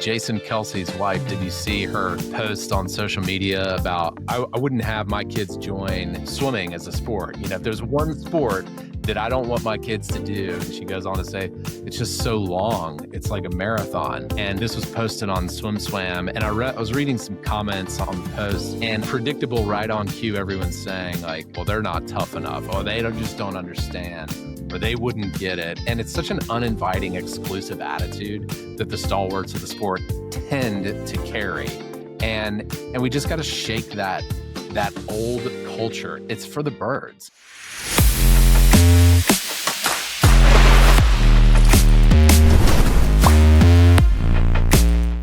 Jason Kelce's wife, did you see her post on social media about, I wouldn't have my kids join swimming as a sport. You know, if there's one sport that I don't want my kids to do, and she goes on to say, it's just so long. It's like a marathon. And this was posted on SwimSwam. And I was reading some comments on the post, and predictable, right on cue, everyone's saying like, well, they're not tough enough, or they just don't understand, or they wouldn't get it. And it's such an uninviting, exclusive attitude that the stalwarts of the sport tend to carry. And we just got to shake that old culture. It's for the birds.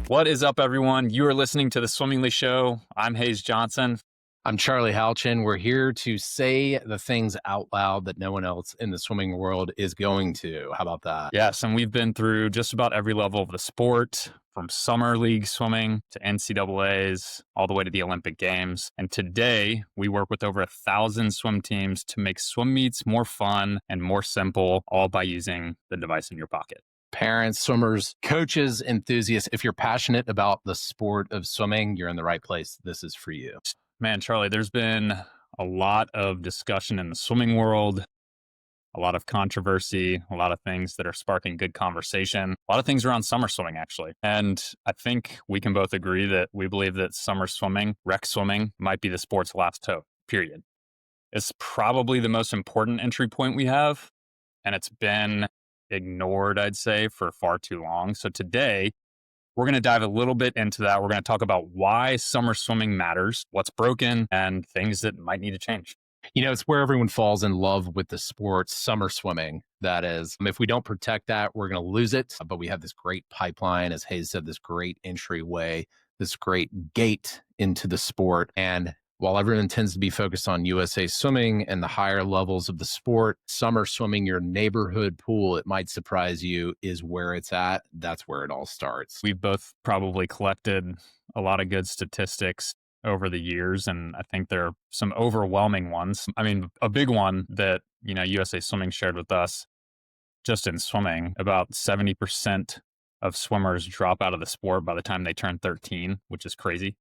What is up, everyone? You are listening to The Swimmingly Show. I'm Hayes Johnson. I'm Charlie Houchin. We're here to say the things out loud that no one else in the swimming world is going to. How about that? Yes, and we've been through just about every level of the sport, from summer league swimming to NCAAs, all the way to the Olympic Games. And today, we work with over 1,000 swim teams to make swim meets more fun and more simple, all by using the device in your pocket. Parents, swimmers, coaches, enthusiasts, if you're passionate about the sport of swimming, you're in the right place. This is for you. Man, Charlie, there's been a lot of discussion in the swimming world, a lot of controversy, a lot of things that are sparking good conversation, a lot of things around summer swimming, actually. And I think we can both agree that we believe that summer swimming, rec swimming, might be the sport's last hope, period. It's probably the most important entry point we have, and it's been ignored, I'd say, for far too long. So today, we're going to dive a little bit into that. We're going to talk about why summer swimming matters, what's broken, and things that might need to change. You know, it's where everyone falls in love with the sport, summer swimming, that is. If we don't protect that, we're going to lose it. But we have this great pipeline, as Hayes said, this great entryway, this great gate into the sport. And while everyone tends to be focused on USA Swimming and the higher levels of the sport, summer swimming, your neighborhood pool, it might surprise you, is where it's at. That's where it all starts. We've both probably collected a lot of good statistics over the years, and I think there are some overwhelming ones. I mean, a big one that, USA Swimming shared with us, just in swimming, about 70% of swimmers drop out of the sport by the time they turn 13, which is crazy.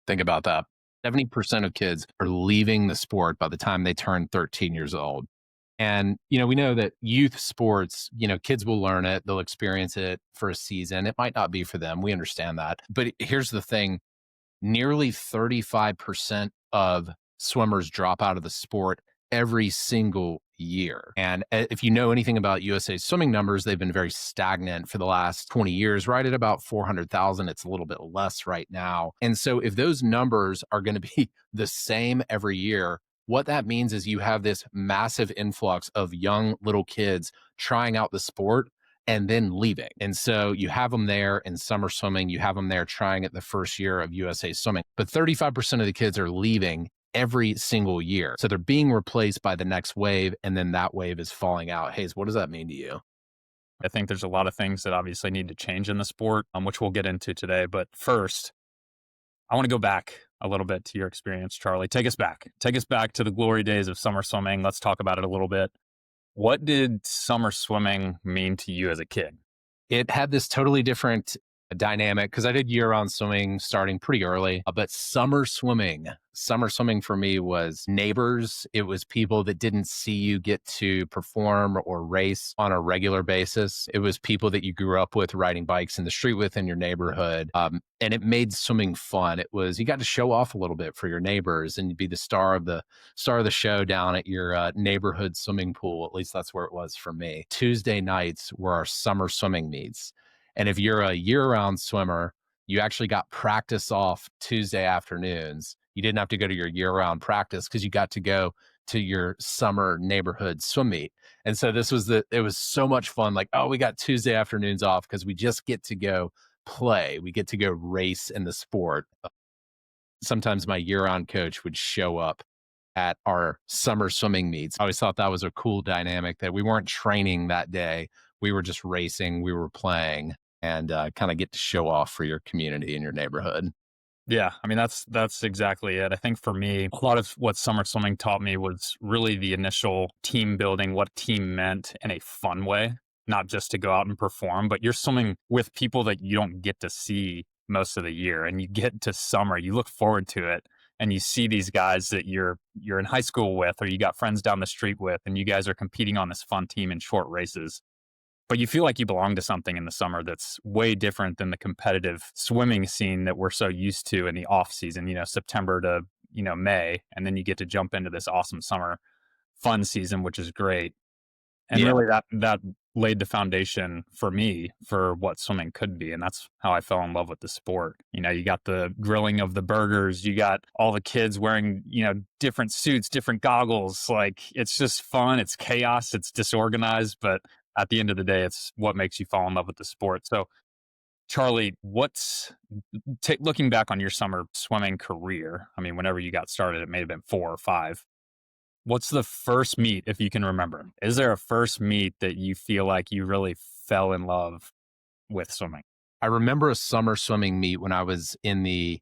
Think about that. 70% of kids are leaving the sport by the time they turn 13 years old. And, we know that youth sports, kids will learn it. They'll experience it for a season. It might not be for them. We understand that. But here's the thing. Nearly 35% of swimmers drop out of the sport every single year. And if you know anything about USA Swimming numbers, they've been very stagnant for the last 20 years, right at about 400,000. It's a little bit less right now. And so if those numbers are going to be the same every year, what that means is you have this massive influx of young little kids trying out the sport and then leaving. And so you have them there in summer swimming, you have them there trying it the first year of USA Swimming, but 35% of the kids are leaving every single year. So they're being replaced by the next wave, and then that wave is falling out. Hayes, what does that mean to you? I think there's a lot of things that obviously need to change in the sport, which we'll get into today. But first, I want to go back a little bit to your experience, Charlie. Take us back. Take us back to the glory days of summer swimming. Let's talk about it a little bit. What did summer swimming mean to you as a kid? It had this totally different dynamic because I did year-round swimming starting pretty early, but summer swimming for me was neighbors. It was people that didn't see you get to perform or race on a regular basis. It was people that you grew up with riding bikes in the street with in your neighborhood. And it made swimming fun. It was, you got to show off a little bit for your neighbors and be the star of the show down at your neighborhood swimming pool. At least that's where it was for me. Tuesday nights were our summer swimming meets. And if you're a year-round swimmer, you actually got practice off Tuesday afternoons. You didn't have to go to your year-round practice because you got to go to your summer neighborhood swim meet. And so it was so much fun. Like, oh, we got Tuesday afternoons off because we just get to go play. We get to go race in the sport. Sometimes my year-round coach would show up at our summer swimming meets. I always thought that was a cool dynamic that we weren't training that day. We were just racing. We were playing. And kind of get to show off for your community and your neighborhood. Yeah, I mean, that's exactly it. I think for me, a lot of what summer swimming taught me was really the initial team building, what team meant in a fun way. not just to go out and perform, but you're swimming with people that you don't get to see most of the year. And you get to summer, you look forward to it, and you see these guys that you're in high school with, or you got friends down the street with, and you guys are competing on this fun team in short races. But you feel like you belong to something in the summer that's way different than the competitive swimming scene that we're so used to in the off season, September to, May. And then you get to jump into this awesome summer fun season, which is great. And Yeah. really that laid the foundation for me for what swimming could be. And that's how I fell in love with the sport. You got the grilling of the burgers, you got all the kids wearing, different suits, different goggles. Like, it's just fun. It's chaos. It's disorganized. But at the end of the day, it's what makes you fall in love with the sport. So, Charlie, looking back on your summer swimming career? I mean, whenever you got started, it may have been 4 or 5. What's the first meet, if you can remember? Is there a first meet that you feel like you really fell in love with swimming? I remember a summer swimming meet when I was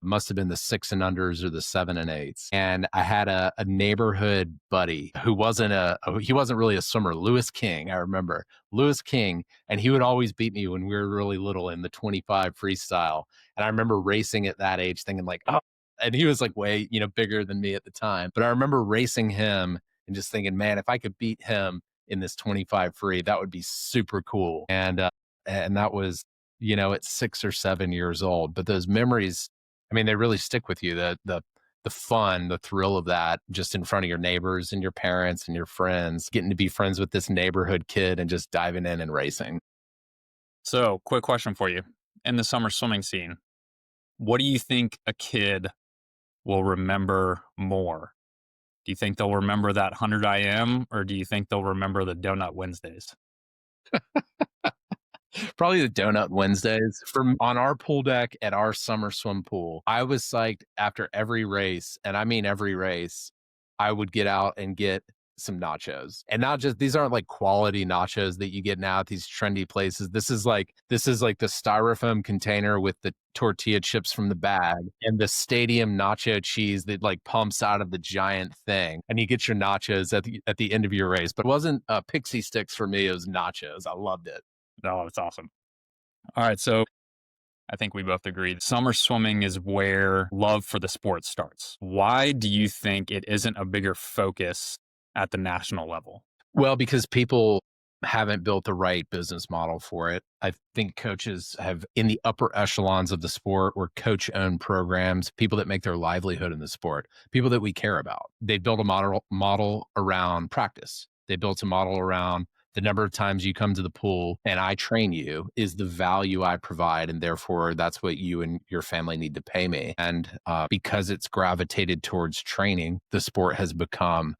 must have been the 6 and unders or the 7 and 8s. And I had a neighborhood buddy who he wasn't really a swimmer, Lewis King. I remember Lewis King, and he would always beat me when we were really little in the 25 freestyle. And I remember racing at that age thinking like, oh, and he was like way, bigger than me at the time. But I remember racing him and just thinking, man, if I could beat him in this 25 free, that would be super cool. And that was, at 6 or 7 years old. But those memories, I mean, they really stick with you. The fun, the thrill of that, just in front of your neighbors and your parents and your friends, getting to be friends with this neighborhood kid and just diving in and racing. So, quick question for you. In the summer swimming scene, what do you think a kid will remember more? Do you think they'll remember that 100 IM, or do you think they'll remember the Donut Wednesdays? Probably the Donut Wednesdays. On our pool deck at our summer swim pool, I was psyched after every race, and I mean every race, I would get out and get some nachos. And not just these aren't like quality nachos that you get now at these trendy places. This is like the styrofoam container with the tortilla chips from the bag and the stadium nacho cheese that like pumps out of the giant thing. And you get your nachos at the end of your race. But it wasn't pixie sticks for me, it was nachos. I loved it. Oh, that's awesome. All right. So, I think we both agreed summer swimming is where love for the sport starts. Why do you think it isn't a bigger focus at the national level? Well, because people haven't built the right business model for it. I think coaches have, in the upper echelons of the sport, or coach owned programs, people that make their livelihood in the sport, people that we care about. They built a model around practice. They built a model around the number of times you come to the pool and I train you is the value I provide. And therefore, that's what you and your family need to pay me. And because it's gravitated towards training, the sport has become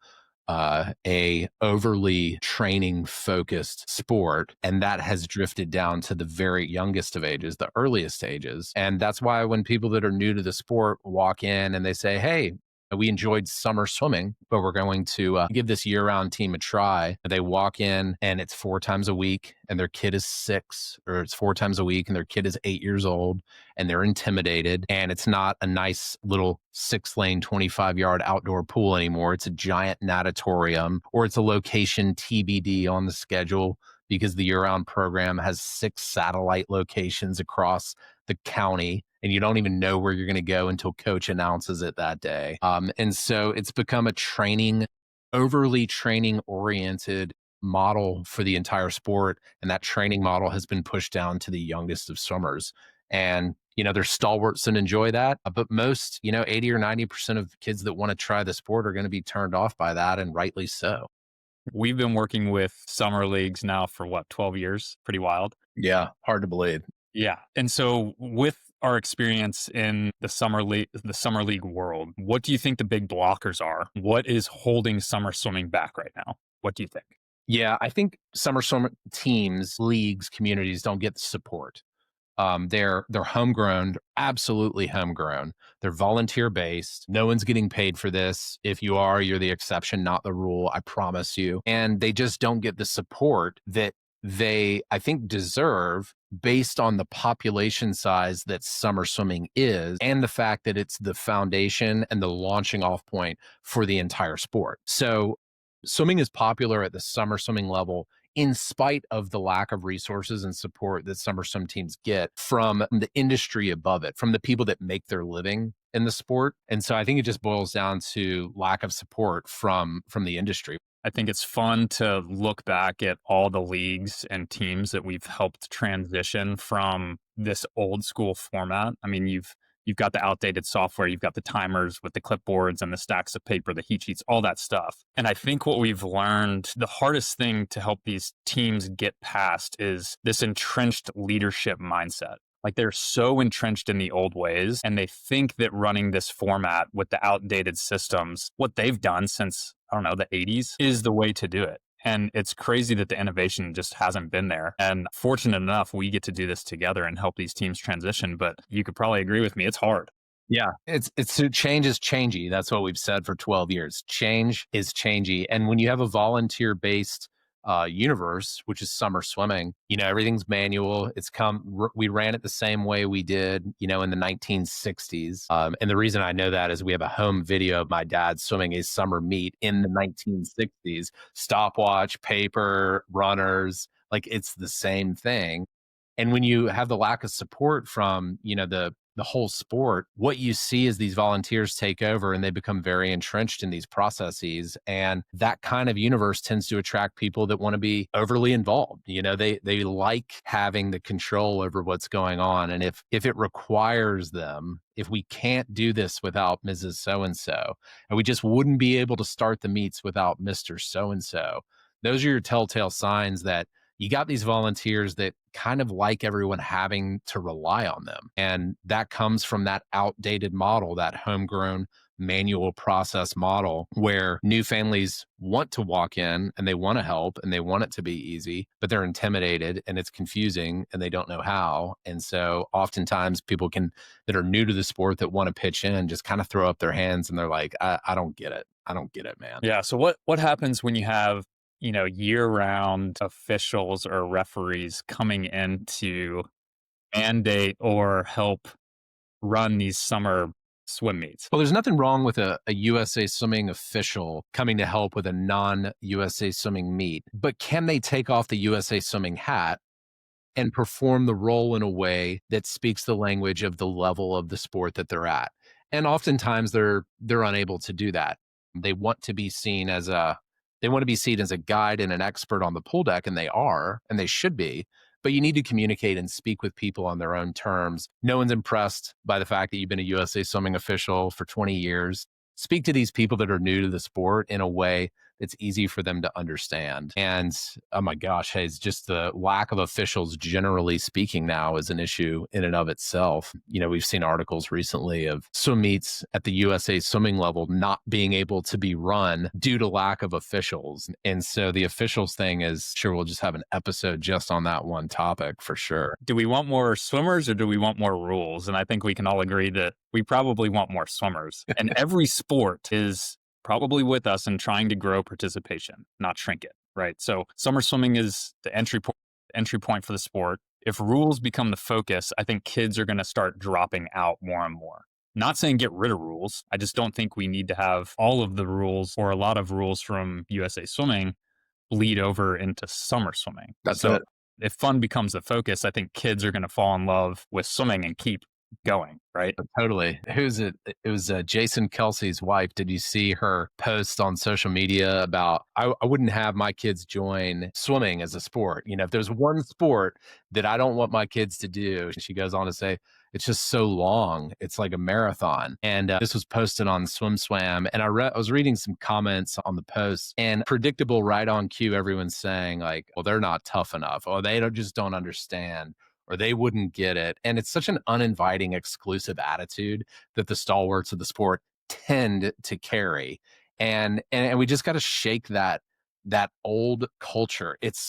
a overly training focused sport, and that has drifted down to the very youngest of ages, the earliest ages. And that's why when people that are new to the sport walk in and they say, hey, we enjoyed summer swimming, but we're going to give this year-round team a try. They walk in and it's 4 times a week and their kid is 6, or it's 4 times a week and their kid is 8 years old, and they're intimidated. And it's not a nice little 6-lane, 25-yard outdoor pool anymore. It's a giant natatorium, or it's a location TBD on the schedule because the year-round program has 6 satellite locations across the county, and you don't even know where you're going to go until coach announces it that day. And so it's become a overly training oriented model for the entire sport. And that training model has been pushed down to the youngest of swimmers. And, there's stalwarts that enjoy that, but most, 80 or 90% of kids that want to try the sport are going to be turned off by that, and rightly so. We've been working with summer leagues now for 12 years? Pretty wild. Yeah, hard to believe. Yeah. And so, with our experience in the summer league world, what do you think the big blockers are? What is holding summer swimming back right now? What do you think? Yeah, I think summer swim teams, leagues, communities don't get the support. They're homegrown, absolutely homegrown. They're volunteer based. No one's getting paid for this. If you are, you're the exception, not the rule. I promise you. And they just don't get the support that they, I think, deserve based on the population size that summer swimming is, and the fact that it's the foundation and the launching off point for the entire sport. So swimming is popular at the summer swimming level in spite of the lack of resources and support that summer swim teams get from the industry above it, from the people that make their living in the sport. And so I think it just boils down to lack of support from the industry. I think it's fun to look back at all the leagues and teams that we've helped transition from this old school format. I mean, you've got the outdated software, you've got the timers with the clipboards and the stacks of paper, the heat sheets, all that stuff. And I think what we've learned, the hardest thing to help these teams get past is this entrenched leadership mindset. Like they're so entrenched in the old ways, and they think that running this format with the outdated systems, what they've done since, I don't know, the 80s, is the way to do it. And it's crazy that the innovation just hasn't been there. And fortunate enough, we get to do this together and help these teams transition. But you could probably agree with me, it's hard. Yeah, it's change is changey. That's what we've said for 12 years. Change is changey. And when you have a volunteer based universe, which is summer swimming, everything's manual. We ran it the same way we did, in the 1960s. And the reason I know that is we have a home video of my dad swimming a summer meet in the 1960s, stopwatch, paper, runners, like it's the same thing. And when you have the lack of support from, the whole sport, what you see is these volunteers take over and they become very entrenched in these processes. And that kind of universe tends to attract people that want to be overly involved. They like having the control over what's going on. And if it requires them, if we can't do this without Mrs. So-and-so, and we just wouldn't be able to start the meets without Mr. So-and-so, those are your telltale signs that you got these volunteers that kind of like everyone having to rely on them. And that comes from that outdated model, that homegrown manual process model where new families want to walk in and they want to help and they want it to be easy, but they're intimidated and it's confusing and they don't know how. And so oftentimes people that are new to the sport that want to pitch in just kind of throw up their hands and they're like, I don't get it. I don't get it, man. Yeah. So what happens when you have year-round officials or referees coming in to mandate or help run these summer swim meets? Well, there's nothing wrong with a USA Swimming official coming to help with a non-USA Swimming meet, but can they take off the USA Swimming hat and perform the role in a way that speaks the language of the level of the sport that they're at? And oftentimes they're unable to do that. They want to be seen as a guide and an expert on the pool deck, and they are, and they should be. But you need to communicate and speak with people on their own terms. No one's impressed by the fact that you've been a USA Swimming official for 20 years. Speak to these people that are new to the sport in a way that's easy for them to understand. And oh my gosh, hey, it's just the lack of officials generally speaking now is an issue in and of itself. We've seen articles recently of swim meets at the USA Swimming level not being able to be run due to lack of officials. And so the officials thing is, sure, we'll just have an episode just on that one topic for sure. Do we want more swimmers or do we want more rules? And I think we can all agree that we probably want more swimmers. And every sport is probably with us in trying to grow participation, not shrink it, right? So summer swimming is the entry point for the sport. If rules become the focus, I think kids are going to start dropping out more and more. Not saying get rid of rules. I just don't think we need to have all of the rules or a lot of rules from USA Swimming bleed over into summer swimming. That's it. If fun becomes the focus, I think kids are going to fall in love with swimming and keep going, right? Totally. Who's it? It was Jason Kelce's wife. Did you see her post on social media about, I wouldn't have my kids join swimming as a sport. If there's one sport that I don't want my kids to do, she goes on to say, it's just so long. It's like a marathon. And this was posted on Swim Swam. And I was reading some comments on the post, and predictable, right on cue, everyone's saying like, well, they're not tough enough, or they just don't understand, or they wouldn't get it. And it's such an uninviting, exclusive attitude that the stalwarts of the sport tend to carry. And we just got to shake that old culture. It's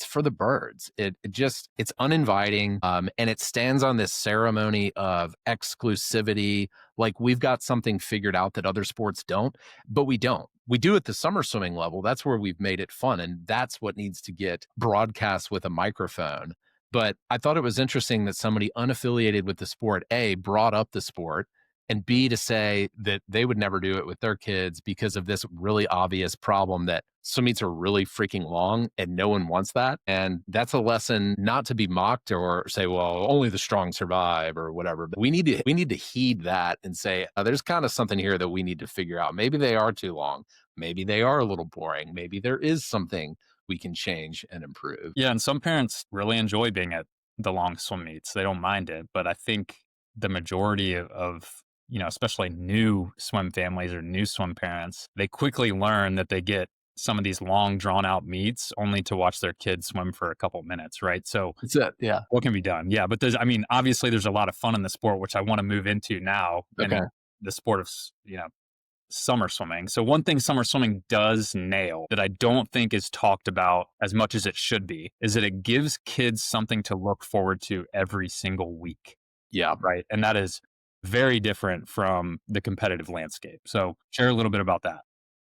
for the birds. It's uninviting. And it stands on this ceremony of exclusivity. Like we've got something figured out that other sports don't, but we don't. We do at the summer swimming level. That's where we've made it fun. And that's what needs to get broadcast with a microphone. But I thought it was interesting that somebody unaffiliated with the sport, brought up the sport and B, to say that they would never do it with their kids because of this really obvious problem that swim meets are really freaking long and no one wants that. And that's a lesson not to be mocked or say, well, only the strong survive or whatever. But we need to heed that and say, there's kind of something here that we need to figure out. Maybe they are too long. Maybe they are a little boring. Maybe there is something we can change and improve. Yeah, and some parents really enjoy being at the long swim meets. They don't mind it, but I think the majority of especially new swim families or new swim parents, they quickly learn that they get some of these long drawn out meets only to watch their kids swim for a couple minutes, right? So That's it. Yeah. what can be done? Yeah, but obviously there's a lot of fun in the sport, which I want to move into now Okay. in the sport of, summer swimming. So one thing summer swimming does nail that I don't think is talked about as much as it should be is that it gives kids something to look forward to every single week, Yeah. right? And that is very different from the competitive landscape. So share a little bit about that.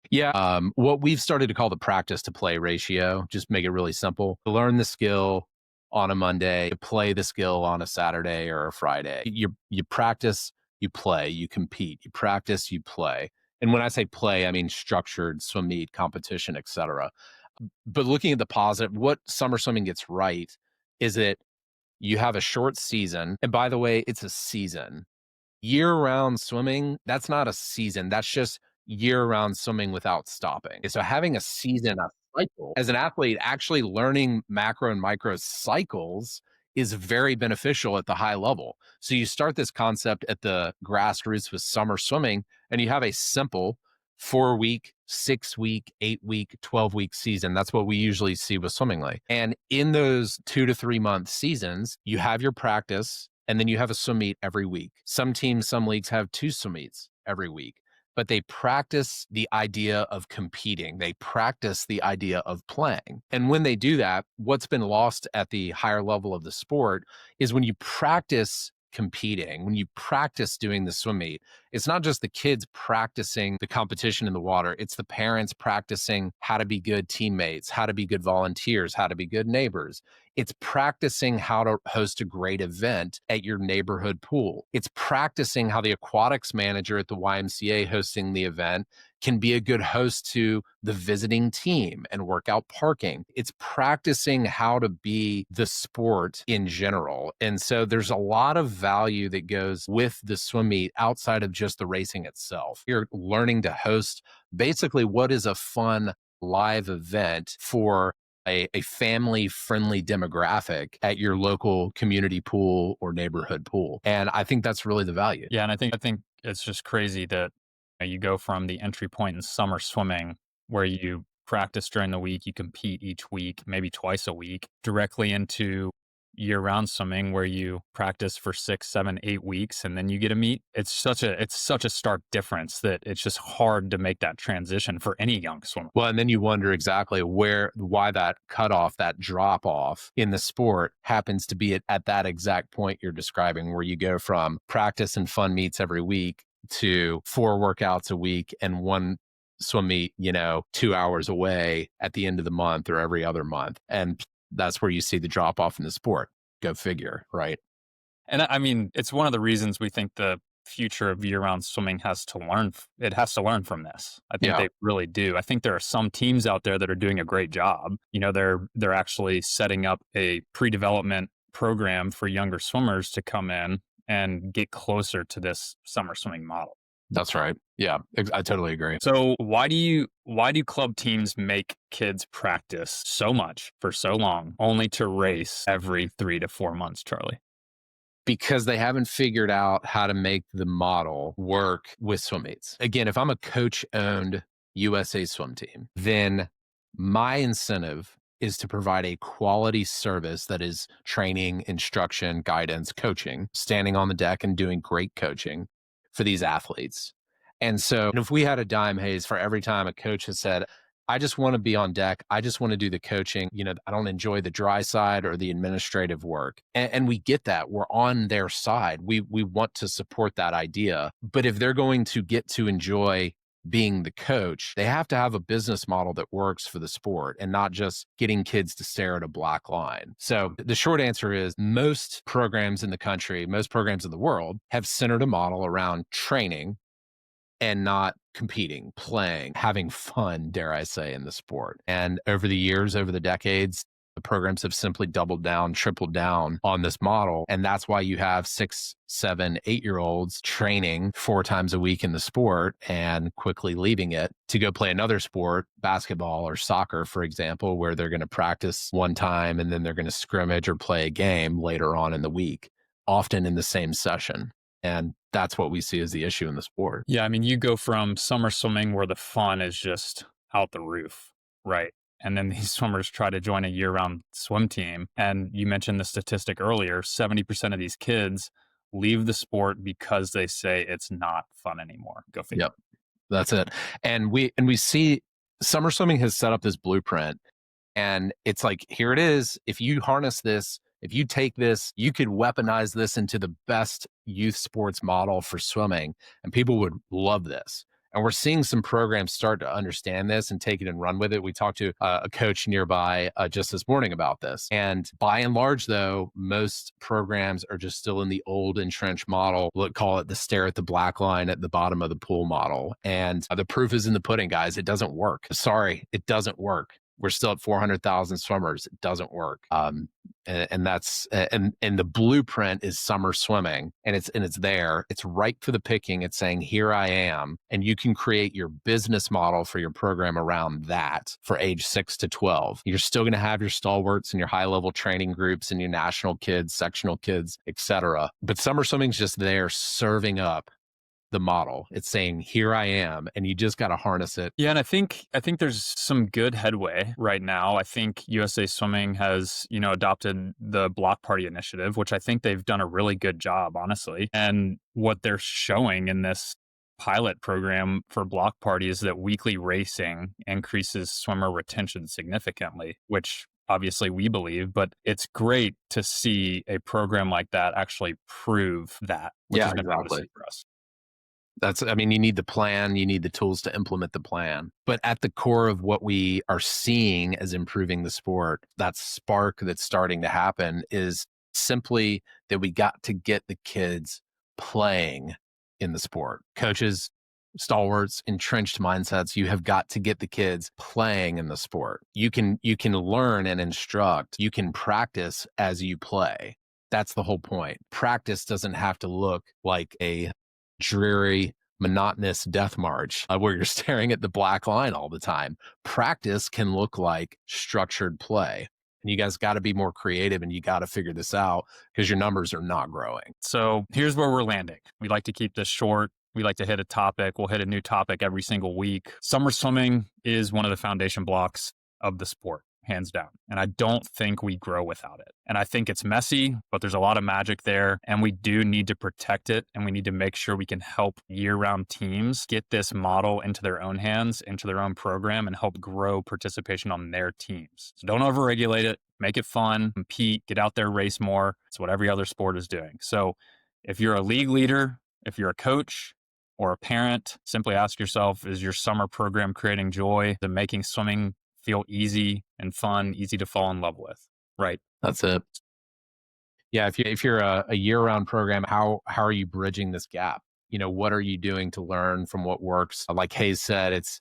Yeah. What we've started to call the practice to play ratio, just make it really simple. Learn the skill on a Monday, play the skill on a Saturday or a Friday. You practice, you play, you compete, you practice, you play. And when I say play, I mean structured swim meet, competition, etc. But looking at the positive, what summer swimming gets right is that you have a short season. And by the way, it's a season. Year-round swimming, that's not a season. That's just year-round swimming without stopping. So having a season, a cycle, as an athlete, actually learning macro and micro cycles is very beneficial at the high level. So you start this concept at the grassroots with summer swimming, and you have a simple 4-week, 6-week, 8-week, 12-week season. That's what we usually see with swimming league. And in those 2 to 3 month seasons, you have your practice and then you have a swim meet every week. Some teams, some leagues have 2 swim meets every week, but they practice the idea of competing. They practice the idea of playing. And when they do that, what's been lost at the higher level of the sport is when you practice competing, when you practice doing the swim meet, it's not just the kids practicing the competition in the water, it's the parents practicing how to be good teammates, how to be good volunteers, how to be good neighbors. It's practicing how to host a great event at your neighborhood pool. It's practicing how the aquatics manager at the YMCA hosting the event can be a good host to the visiting team and work out parking. It's practicing how to be the sport in general. And so there's a lot of value that goes with the swim meet outside of just the racing itself. You're learning to host basically what is a fun live event for a family-friendly demographic at your local community pool or neighborhood pool. And I think that's really the value. Yeah, and I think it's just crazy that you go from the entry point in summer swimming where you practice during the week, you compete each week, maybe twice a week, directly into year-round swimming where you practice for 6, 7, 8 weeks and then you get a meet. It's such a stark difference that it's just hard to make that transition for any young swimmer. Well, and then you wonder exactly why that cutoff, that drop off in the sport happens to be at that exact point you're describing, where you go from practice and fun meets every week to 4 workouts a week and 1 swim meet, 2 hours away at the end of the month or every other month. And that's where you see the drop off in the sport. Go figure, right? And I mean, it's one of the reasons we think the future of year-round swimming has to learn from this. I think they really do. I think there are some teams out there that are doing a great job. They're actually setting up a pre-development program for younger swimmers to come in and get closer to this summer swimming model. That's right. Yeah, I totally agree. So why do club teams make kids practice so much for so long only to race every 3 to 4 months, Charlie? Because they haven't figured out how to make the model work with swim meets. Again, if I'm a coach-owned USA swim team, then my incentive is to provide a quality service that is training, instruction, guidance, coaching, standing on the deck and doing great coaching for these athletes. And so if we had a dime, Hayes, for every time a coach has said, I just want to be on deck, I just want to do the coaching, I don't enjoy the dry side or the administrative work. And we get that. We're on their side. We want to support that idea. But if they're going to get to enjoy being the coach, they have to have a business model that works for the sport and not just getting kids to stare at a black line. So the short answer is most programs in the country, most programs in the world have centered a model around training and not competing, playing, having fun, dare I say, in the sport. And over the years, over the decades, the programs have simply doubled down, tripled down on this model. And that's why you have 6, 7, 8-year-olds training 4 times a week in the sport and quickly leaving it to go play another sport, basketball or soccer, for example, where they're going to practice one time and then they're going to scrimmage or play a game later on in the week, often in the same session. And that's what we see as the issue in the sport. Yeah, I mean, you go from summer swimming where the fun is just out the roof, right? And then these swimmers try to join a year-round swim team. And you mentioned the statistic earlier, 70% of these kids leave the sport because they say it's not fun anymore. Go figure. Yep, that's it. And we see summer swimming has set up this blueprint, and it's like, here it is. If you harness this, if you take this, you could weaponize this into the best youth sports model for swimming, and people would love this. And we're seeing some programs start to understand this and take it and run with it. We talked to a coach nearby just this morning about this. And by and large, though, most programs are just still in the old entrenched model. We'll call it the stare at the black line at the bottom of the pool model. And the proof is in the pudding, guys. It doesn't work. Sorry, it doesn't work. We're still at 400,000 swimmers. It doesn't work. And that's and the blueprint is summer swimming, and it's there. It's ripe for the picking. It's saying, here I am, and you can create your business model for your program around that for age 6 to 12. You're still going to have your stalwarts and your high level training groups and your national kids, sectional kids, etc. But summer swimming's just there serving up the model. It's saying, here I am, and you just got to harness it. Yeah, and I think there's some good headway right now. I think USA Swimming has, adopted the Block Party initiative, which I think they've done a really good job, honestly. And what they're showing in this pilot program for Block Party is that weekly racing increases swimmer retention significantly, which obviously we believe, but it's great to see a program like that actually prove that, which has been exactly. for us. You need the plan, you need the tools to implement the plan. But at the core of what we are seeing as improving the sport, that spark that's starting to happen is simply that we got to get the kids playing in the sport. Coaches, stalwarts, entrenched mindsets, you have got to get the kids playing in the sport. You can learn and instruct, you can practice as you play. That's the whole point. Practice doesn't have to look like a dreary, monotonous death march where you're staring at the black line all the time. Practice can look like structured play. And you guys got to be more creative, and you got to figure this out because your numbers are not growing. So here's where we're landing. We like to keep this short. We like to hit a topic. We'll hit a new topic every single week. Summer swimming is one of the foundation blocks of the sport, hands down. And I don't think we grow without it. And I think it's messy, but there's a lot of magic there. And we do need to protect it. And we need to make sure we can help year-round teams get this model into their own hands, into their own program, and help grow participation on their teams. So don't overregulate it. Make it fun, compete, get out there, race more. It's what every other sport is doing. So if you're a league leader, if you're a coach, or a parent, simply ask yourself, is your summer program creating joy and making swimming feel easy and fun, easy to fall in love with, right? That's it. Yeah, if you're a year-round program, how are you bridging this gap? What are you doing to learn from what works? Like Hayes said, it's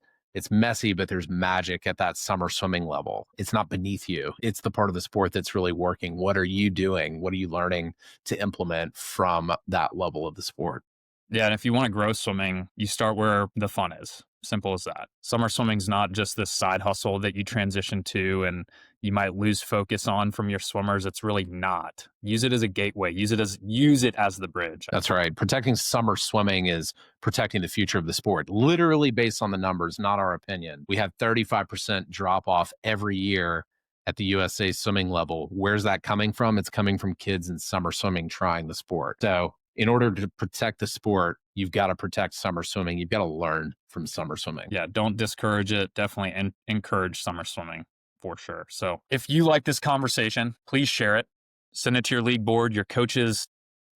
messy, but there's magic at that summer swimming level. It's not beneath you. It's the part of the sport that's really working. What are you doing? What are you learning to implement from that level of the sport? Yeah, and if you want to grow swimming, you start where the fun is. Simple as that. Summer swimming's not just this side hustle that you transition to and you might lose focus on from your swimmers. It's really not. Use it as a gateway. Use it as the bridge. That's right. Protecting summer swimming is protecting the future of the sport, literally based on the numbers, not our opinion. We have 35% drop off every year at the USA swimming level. Where's that coming from? It's coming from kids in summer swimming trying the sport. So in order to protect the sport, you've got to protect summer swimming. You've got to learn from summer swimming. Yeah, don't discourage it. Definitely encourage summer swimming for sure. So if you like this conversation, please share it. Send it to your league board, your coaches,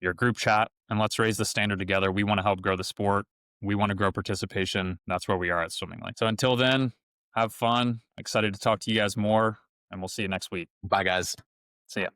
your group chat, and let's raise the standard together. We want to help grow the sport. We want to grow participation. That's where we are at Swimmingly. So until then, have fun. Excited to talk to you guys more, and we'll see you next week. Bye, guys. See ya.